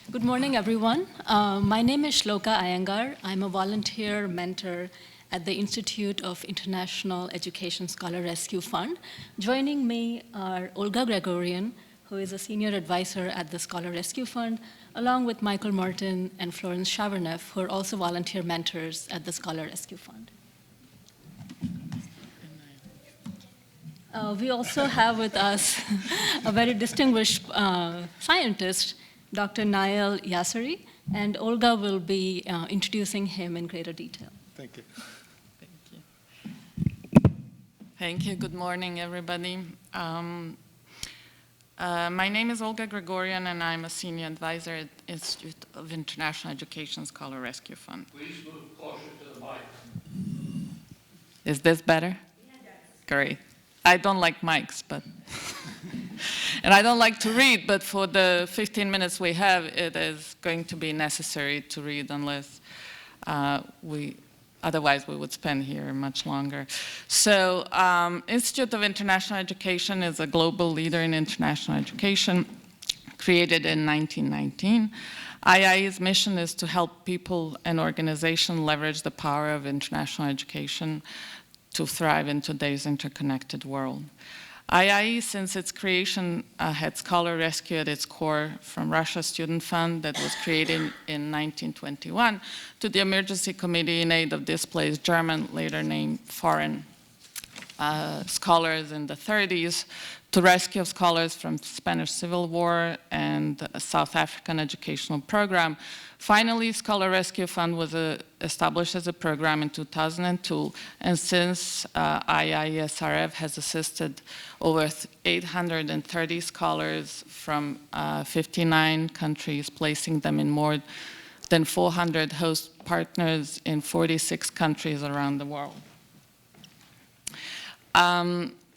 Good morning, everyone. My name is Shloka Iyengar. I'm a volunteer mentor at the Institute of International Education Scholar Rescue Fund. Joining me are Olga Gregorian, who is a senior advisor at the Scholar Rescue Fund, along with Michael Martin and Florence Chaverneff, who are also volunteer mentors at the Scholar Rescue Fund. We also have with us a very distinguished scientist, Dr. IIE-SRF, and Olga will be introducing him in greater detail. Thank you. Thank you. Thank you. Good morning, everybody. My name is Olga Gregorian, and I'm a senior advisor at Institute of International Education Scholar Rescue Fund. Please move closer to the mic. Is this better? Great. I don't like mics, but and I don't like to read, but for the 15 minutes we have, it is going to be necessary to read unless otherwise we would spend here much longer. So Institute of International Education is a global leader in international education, created in 1919. IIE's mission is to help people and organizations leverage the power of international education to thrive in today's interconnected world. IIE, since its creation, had Scholar Rescue at its core, from Russia Student Fund that was created in 1921 to the Emergency Committee in Aid of Displaced German, later named foreign scholars in the 30s, to rescue scholars from Spanish Civil War and a South African educational program. Finally, Scholar Rescue Fund was established as a program in 2002, and since IIE-SRF has assisted over 830 scholars from 59 countries, placing them in more than 400 host partners in 46 countries around the world.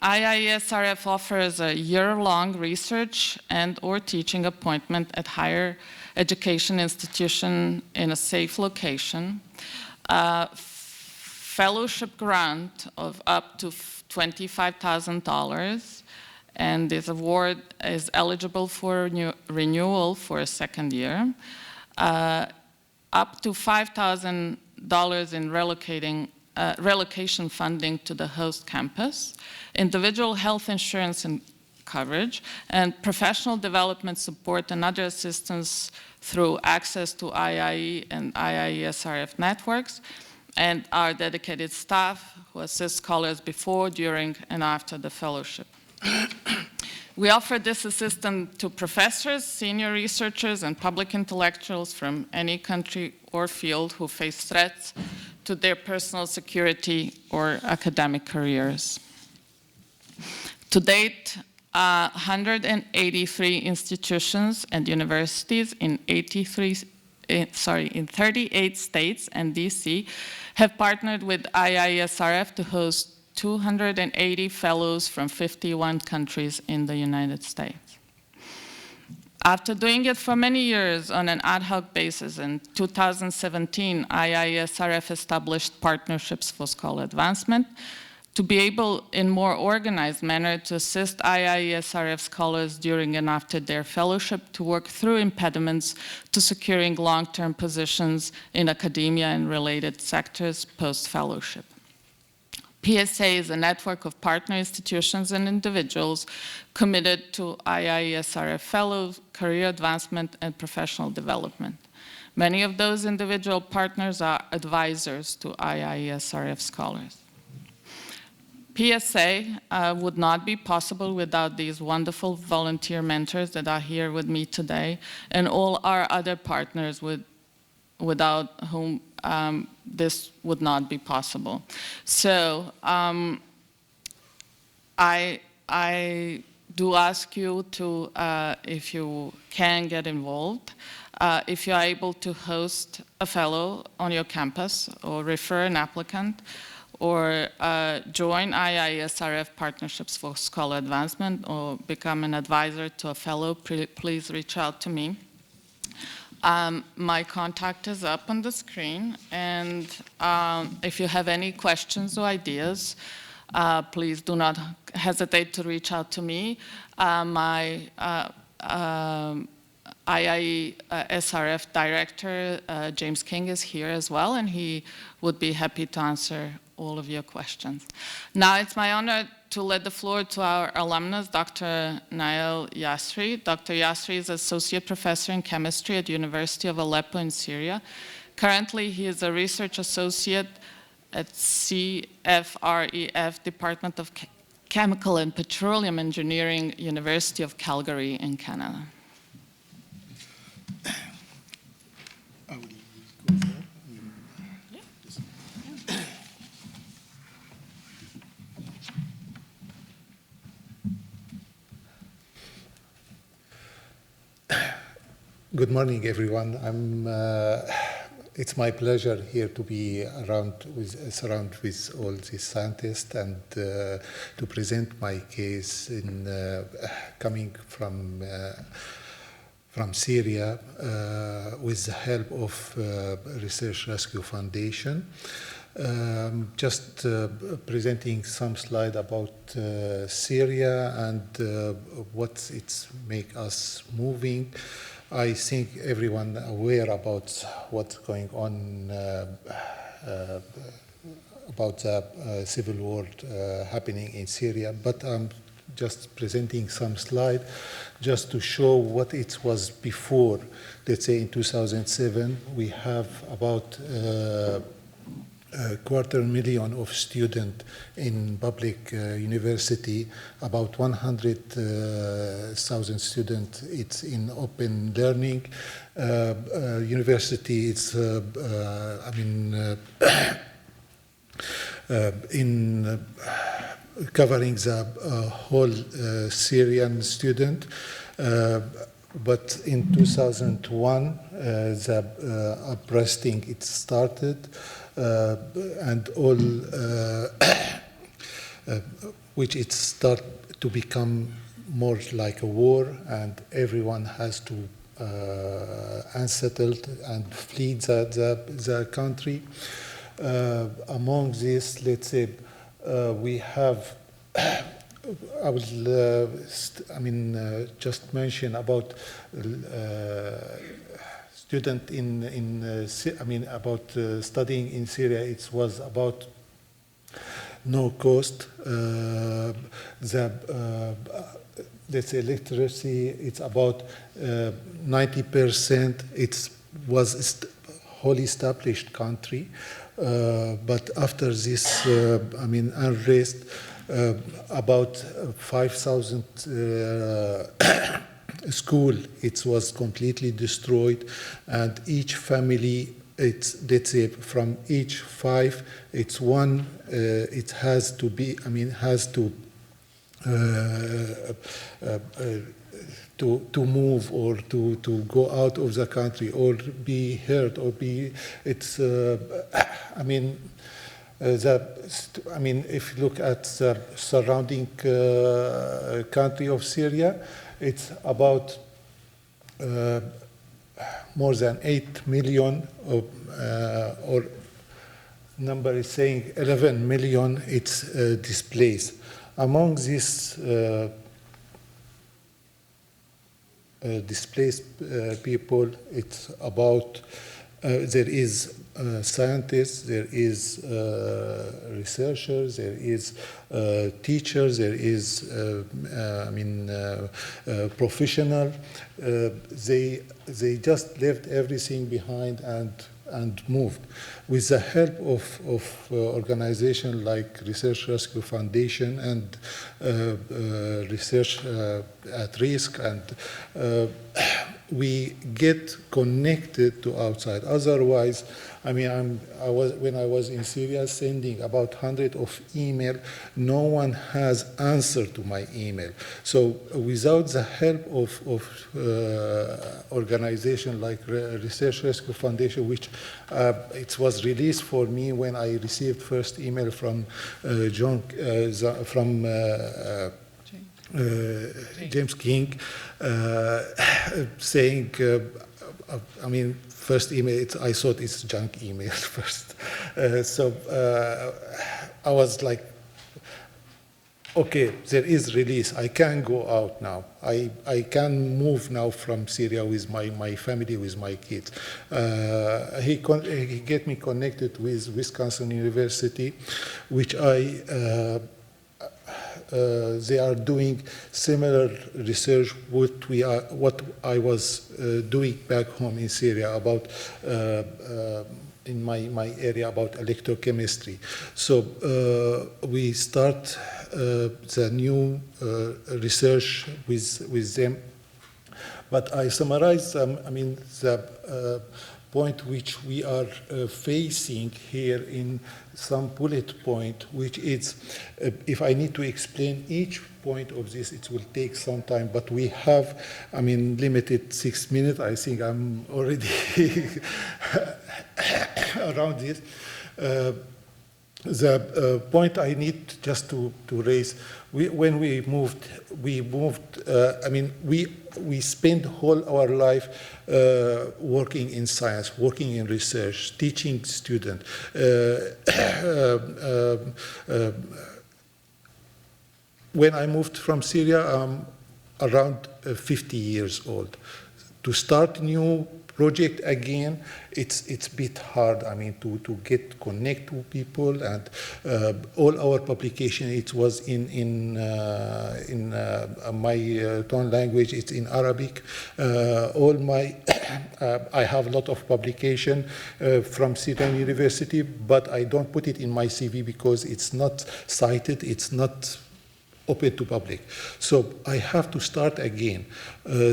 IIE-SRF offers a year-long research and or teaching appointment at higher education institution in a safe location, fellowship grant of up to $25,000, and this award is eligible for renewal for a second year, up to $5,000 in relocation funding to the host campus, individual health insurance and coverage, and professional development support and other assistance through access to IIE and IIE-SRF networks, and our dedicated staff who assist scholars before, during, and after the fellowship. We offer this assistance to professors, senior researchers, and public intellectuals from any country or field who face threats to their personal security or academic careers. To date, 183 institutions and universities in 38 states and DC have partnered with IIE-SRF to host 280 fellows from 51 countries in the United States. After doing it for many years on an ad hoc basis, in 2017, IIE-SRF established partnerships for scholar advancement to be able, in more organized manner, to assist IIE-SRF scholars during and after their fellowship to work through impediments to securing long-term positions in academia and related sectors post-fellowship. PSA is a network of partner institutions and individuals committed to IIE-SRF fellows, career advancement, and professional development. Many of those individual partners are advisors to IIE-SRF scholars. PSA would not be possible without these wonderful volunteer mentors that are here with me today, and all our other partners without whom this would not be possible. So I do ask you to, if you can get involved, if you are able to host a fellow on your campus or refer an applicant, or join IIE-SRF Partnerships for Scholar Advancement, or become an advisor to a fellow, please reach out to me. My contact is up on the screen, and if you have any questions or ideas, please do not hesitate to reach out to me. My IIE-SRF director, James King, is here as well, and he would be happy to answer all of your questions. Now it's my honor to let the floor to our alumnus, Dr. Nael Yasri. Dr. Yasri is Associate Professor in Chemistry at University of Aleppo in Syria. Currently, he is a Research Associate at CFREF, Department of Chemical and Petroleum Engineering, University of Calgary in Canada. Good morning, everyone. It's my pleasure here to be surrounded with all these scientists and to present my case in coming from Syria with the help of Research Rescue Foundation. Just presenting some slide about Syria and what it's make us moving. I think everyone aware about what's going on about the civil war happening in Syria, but I'm just presenting some slide just to show what it was before. Let's say in 2007, we have about 250,000 of students in public university, about 100,000 students. It's in open learning. University, it's in covering the whole Syrian student. But in 2001, the uprising it started. And all which it start to become more like a war, and everyone has to unsettled and flee the country. Among this, let's say we have. I will, just mention about. Student about studying in Syria. It was about no cost. Let's say literacy. It's about 90%. It was whole established country, but after this, unrest, about 5,000. School, it was completely destroyed, and each family, it's, let's say, from each 5, it's one. It has to be, has to move or to go out of the country or be hurt or be. It's, if you look at the surrounding country of Syria. It's about more than 8 million, or number is saying 11 million. It's displaced. Among these displaced people, it's about there is scientists, there is researchers, there is teachers, there is professional. They just left everything behind and moved. With the help of organizations like Research Rescue Foundation and Research at Risk, and we get connected to outside. Otherwise, when I was in Syria sending about 100 of email, no one has answered to my email. So without the help of organization like Research Rescue Foundation, which it was released for me when I received first email from James King, saying, first email, I thought it's junk email first. I was like, okay, there is release. I can go out now. I can move now from Syria with my family, with my kids. He get me connected with Wisconsin University, which they are doing similar research what I was doing back home in Syria about in my area about electrochemistry. So we start the new research with them. But I summarize, the point which we are facing here in some bullet point, which is, if I need to explain each point of this, it will take some time, but we have, limited 6 minutes. I think I'm already around this. The point I need just to raise, when we moved, we spent all our life working in science, working in research, teaching students. When I moved from Syria, I'm around 50 years old. To start new project again, it's a bit hard. To connect to people, and all our publication, it was in my tongue language. It's in Arabic. I have a lot of publication from Syrian University, but I don't put it in my CV because it's not cited. It's not open to public. So I have to start again,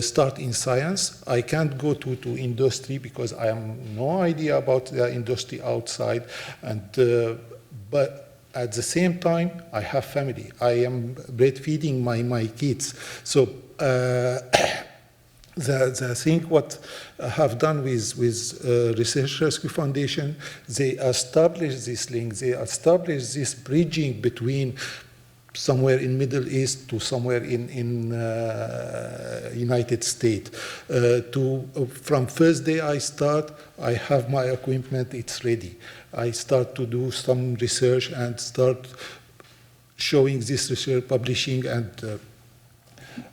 start in science. I can't go to industry because I have no idea about the industry outside. But at the same time, I have family. I am breastfeeding my kids. So the thing what I have done with Research Rescue Foundation, they established this link. They established this bridging between somewhere in Middle East to somewhere in United States. From first day I start, I have my equipment, it's ready. I start to do some research and start showing this research, publishing, and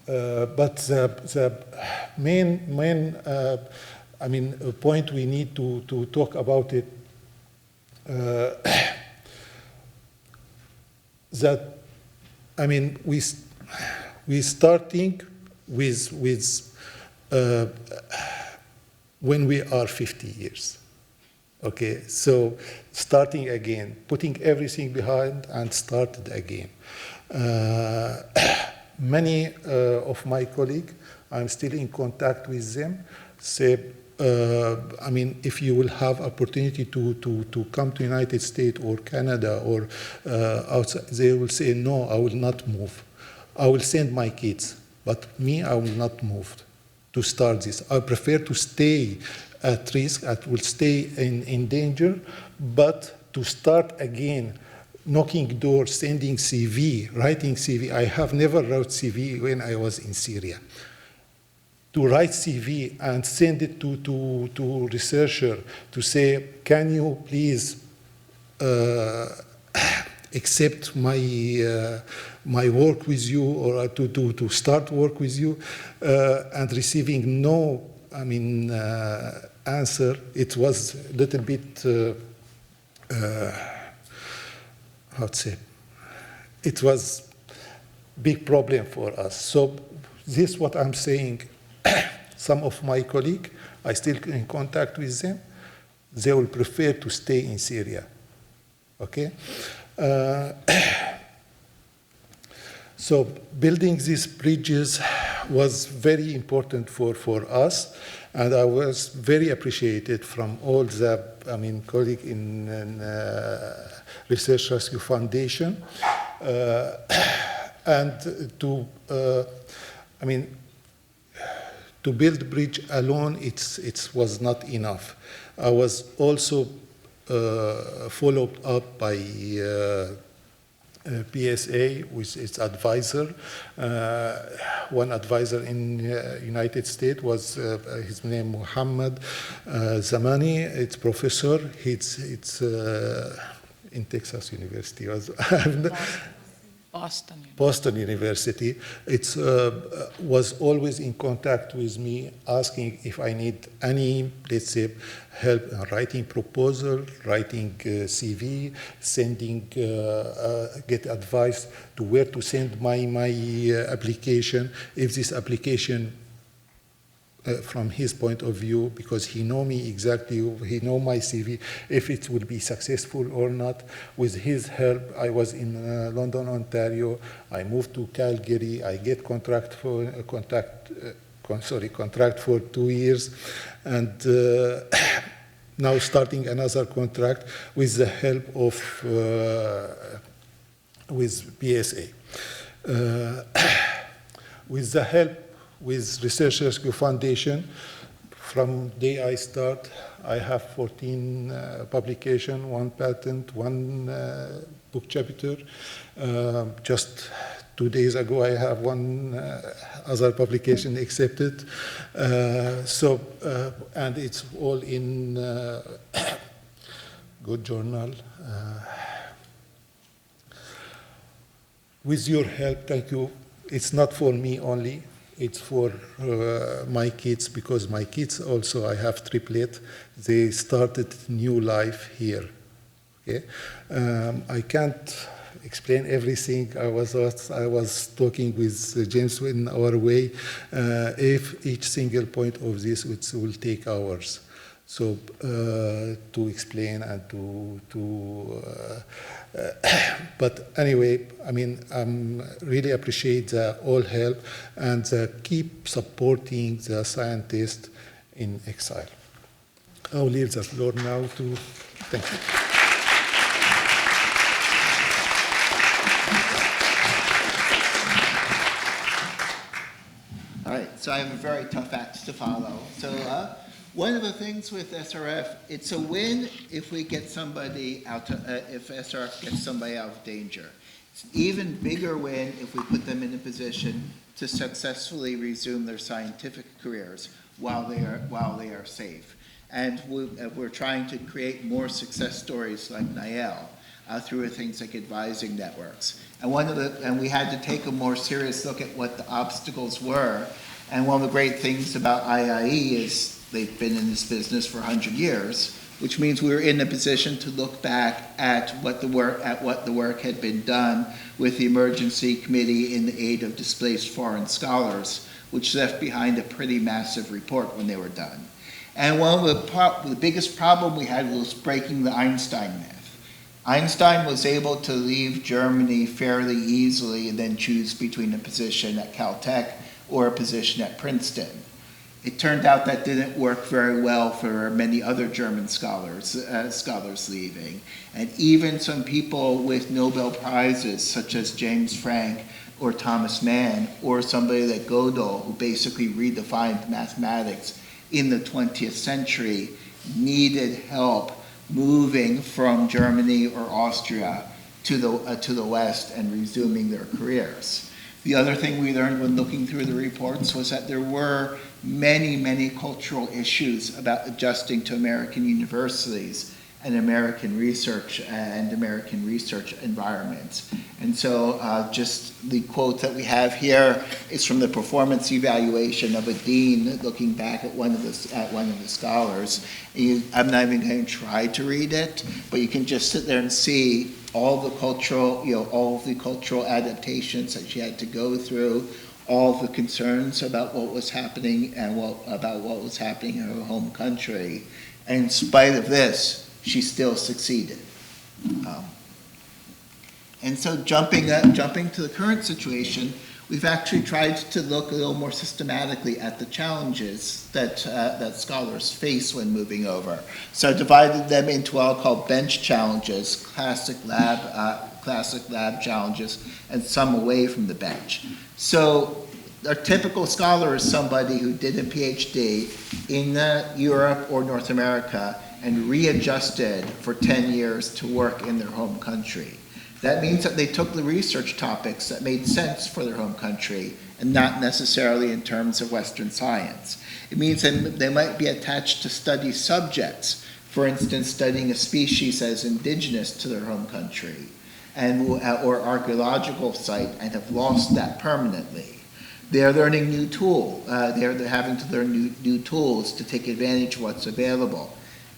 but the main point we need to talk about it, that we starting with when we are 50 years. Okay, so starting again, putting everything behind and started again. Many of my colleagues, I'm still in contact with them, say, if you will have opportunity to come to United States or Canada or outside, they will say, no, I will not move. I will send my kids, but me, I will not move to start this. I prefer to stay at risk, I will stay in danger, but to start again, knocking doors, sending CV, writing CV. I have never wrote CV when I was in Syria. To write CV and send it to researcher to say, can you please accept my work with you, or to start work with you, and receiving no answer. It was a little bit how to say, it was big problem for us. So this is what I'm saying. Some of my colleagues, I still in contact with them, they will prefer to stay in Syria. Okay? So building these bridges was very important for us, and I was very appreciated from all the colleagues in Research Rescue Foundation, and to build bridge alone, it was not enough. I was also followed up by PSA with its advisor. One advisor in United States was his name Muhammad Zamani. It's professor. It's in Texas University. Boston University. It was always in contact with me, asking if I need any, let's say, help in writing proposal, writing CV, sending, get advice to where to send my application. If this application from his point of view, because he know me exactly, he know my CV, if it will be successful or not. With his help, I was in London, Ontario. I moved to Calgary. I get contract for 2 years, and now starting another contract with the help of with PSA. With the help with Research Rescue Foundation, from day I start, I have 14 publications, 1 patent, 1 book chapter. Just 2 days ago, I have 1 other publication accepted. And it's all in good journal. With your help, thank you. It's not for me only. It's for my kids, because my kids also, I have triplet. They started new life here. Okay? I can't explain everything. I was talking with James in our way. If each single point of this will take hours. So to explain and but anyway, I mean, really appreciate the all help and keep supporting the scientists in exile. I'll leave the floor now to, thank you. All right, so I have a very tough act to follow. So one of the things with SRF, it's a win if we get somebody out, if SRF gets somebody out of danger. It's an even bigger win if we put them in a position to successfully resume their scientific careers while they are safe. And we're trying to create more success stories like Nael through things like advising networks. And we had to take a more serious look at what the obstacles were. And one of the great things about IIE is they've been in this business for 100 years, which means we were in a position to look back at what the work had been done with the Emergency Committee in the Aid of Displaced Foreign Scholars, which left behind a pretty massive report when they were done. And one of the biggest problem we had was breaking the Einstein myth. Einstein was able to leave Germany fairly easily and then choose between a position at Caltech or a position at Princeton. It turned out that didn't work very well for many other German scholars leaving. And even some people with Nobel Prizes, such as James Franck or Thomas Mann, or somebody like Gödel, who basically redefined mathematics in the 20th century, needed help moving from Germany or Austria to the West and resuming their careers. The other thing we learned when looking through the reports was that there were many, many cultural issues about adjusting to American universities and American research environments. And so just the quote that we have here is from the performance evaluation of a dean looking back at one of the scholars. I'm not even going to try to read it, but you can just sit there and see all the cultural adaptations that she had to go through, all the concerns about what was happening and about what was happening in her home country. And in spite of this, she still succeeded. And so jumping to the current situation, we've actually tried to look a little more systematically at the challenges that scholars face when moving over. So I divided them into what I'll call bench challenges, classic lab challenges, and some away from the bench. So a typical scholar is somebody who did a PhD in Europe or North America and readjusted for 10 years to work in their home country. That means that they took the research topics that made sense for their home country and not necessarily in terms of Western science. It means that they might be attached to study subjects, for instance, studying a species as indigenous to their home country. and or archaeological site and have lost that permanently. They're learning new tools. They're having to learn new tools to take advantage of what's available.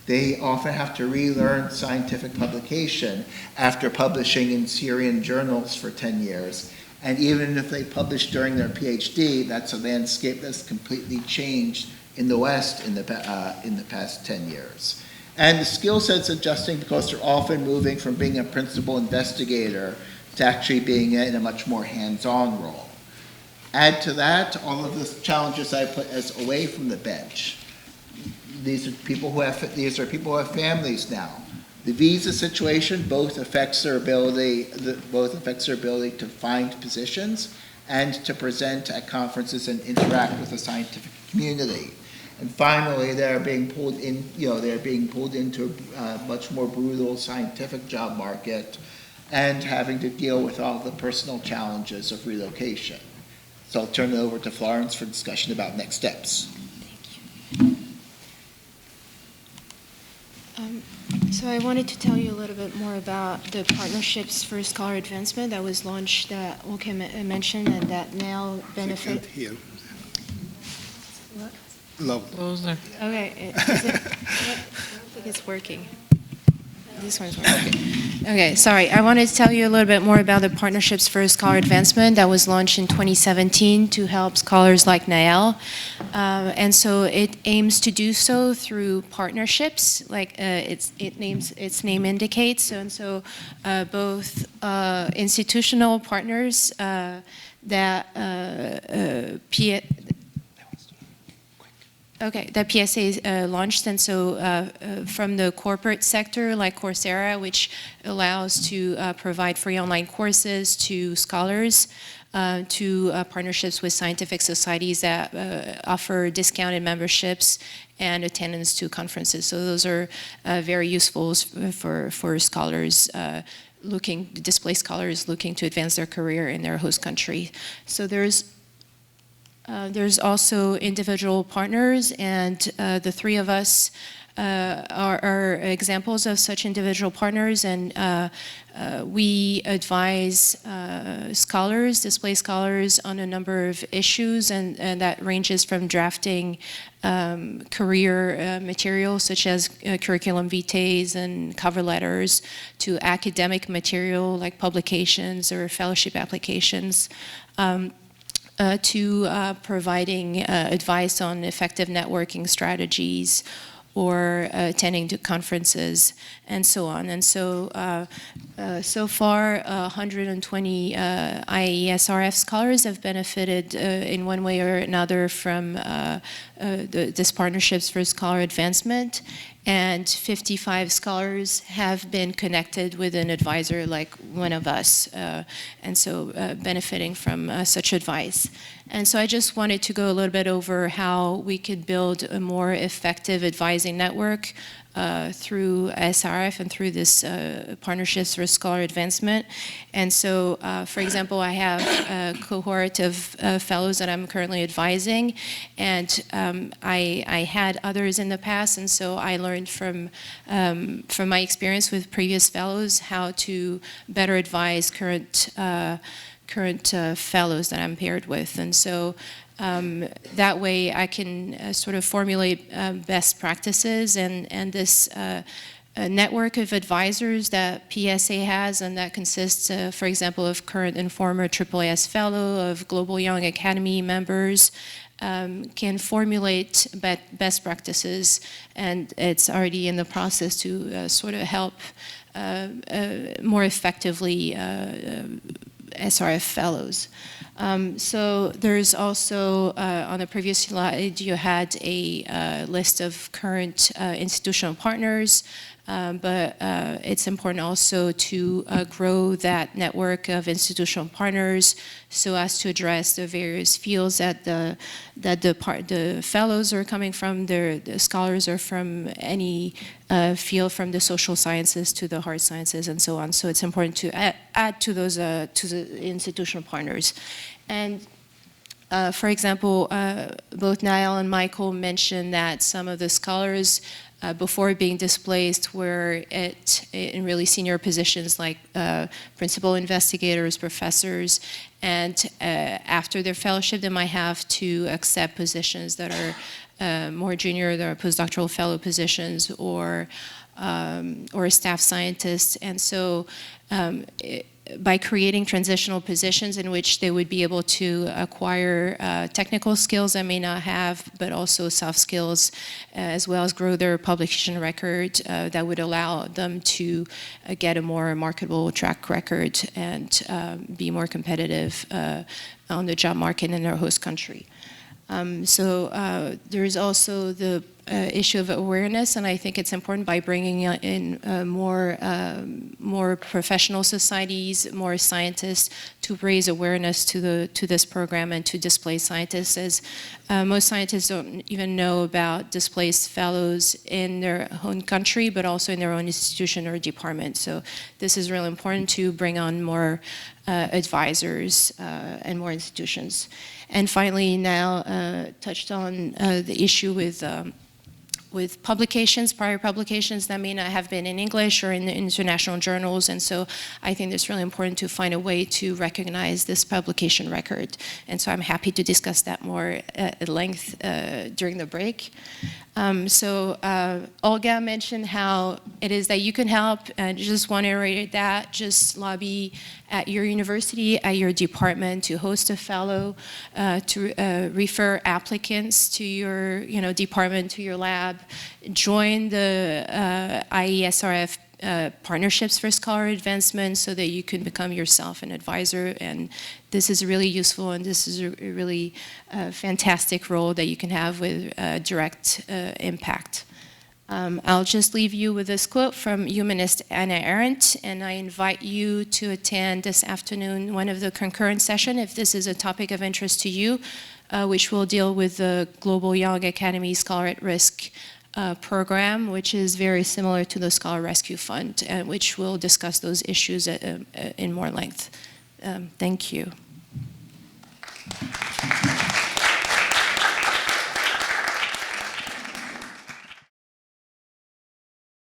They often have to relearn scientific publication after publishing in Syrian journals for 10 years. And even if they publish during their PhD, that's a landscape that's completely changed in the West in the past 10 years. And the skill set's adjusting because they're often moving from being a principal investigator to actually being in a much more hands-on role. Add to that all of the challenges I put as away from the bench. These are people who have families now. The visa situation both affects their ability to find positions and to present at conferences and interact with the scientific community. And finally, they're being pulled into a much more brutal scientific job market and having to deal with all the personal challenges of relocation. So I'll turn it over to Florence for discussion about next steps. Thank you. So I wanted to tell you a little bit more about the Partnerships for Scholar Advancement that was launched, that Oke mentioned, and that now benefit. Here. What? Low. Closer. Okay, I don't think it's working. This one's working. Okay, sorry. I wanted to tell you a little bit more about the Partnerships for Scholar Advancement that was launched in 2017 to help scholars like Nael. And so it aims to do so through partnerships, like its name indicates. And so both institutional partners that PSA launched, and so from the corporate sector, like Coursera, which allows to provide free online courses to scholars, to partnerships with scientific societies that offer discounted memberships and attendance to conferences. So those are very useful for scholars displaced scholars looking to advance their career in their host country. So there's also individual partners, and the three of us are examples of such individual partners, and we advise displaced scholars on a number of issues, and that ranges from drafting career material such as curriculum vitae and cover letters to academic material like publications or fellowship applications. To providing advice on effective networking strategies or attending to conferences and so on. And so, so far, 120 IIE-SRF scholars have benefited in one way or another from this Partnerships for Scholar Advancement, and 55 scholars have been connected with an advisor like one of us, and so benefiting from such advice. And so I just wanted to go a little bit over how we could build a more effective advising network through SRF and through this Partnerships for Scholar Advancement. And so, for example, I have a cohort of fellows that I'm currently advising, and I had others in the past, and so I learned from my experience with previous fellows how to better advise current fellows that I'm paired with. And so that way I can sort of formulate best practices, and this network of advisors that PSA has, and that consists, for example, of current and former AAAS fellow, of Global Young Academy members, can formulate best practices, and it's already in the process to sort of help more effectively SRF fellows. So there's also, on the previous slide, you had a list of current institutional partners, but it's important also to grow that network of institutional partners so as to address the various fields that the fellows are coming from. The scholars are from any field, from the social sciences to the hard sciences and so on. So it's important to add to those to the institutional partners. And for example, both Niall and Michael mentioned that some of the scholars before being displaced were in really senior positions like principal investigators, professors, and after their fellowship, they might have to accept positions that are more junior, that are postdoctoral fellow positions, or staff scientists. And so by creating transitional positions in which they would be able to acquire technical skills they may not have, but also soft skills, as well as grow their publication record, that would allow them to get a more marketable track record and be more competitive on the job market in their host country. So there is also the issue of awareness, and I think it's important by bringing in more professional societies, more scientists, to raise awareness to this program and to displaced scientists, as most scientists don't even know about displaced fellows in their own country, but also in their own institution or department. So this is really important to bring on more advisors and more institutions. And finally, now touched on the issue with publications, prior publications that may not have been in English or in the international journals. And so I think it's really important to find a way to recognize this publication record. And so I'm happy to discuss that more at length during the break. Olga mentioned how it is that you can help, and just want to reiterate that. Just lobby at your university, at your department, to host a fellow, to refer applicants to your department, to your lab. Join the IIE-SRF partnerships for scholar advancement so that you can become yourself an advisor. And this is really useful, and this is a really fantastic role that you can have with direct impact. I'll just leave you with this quote from humanist Hannah Arendt, and I invite you to attend this afternoon one of the concurrent sessions if this is a topic of interest to you, which will deal with the Global Young Academy Scholar at Risk program, which is very similar to the Scholar Rescue Fund, and which will discuss those issues in more length. Thank you.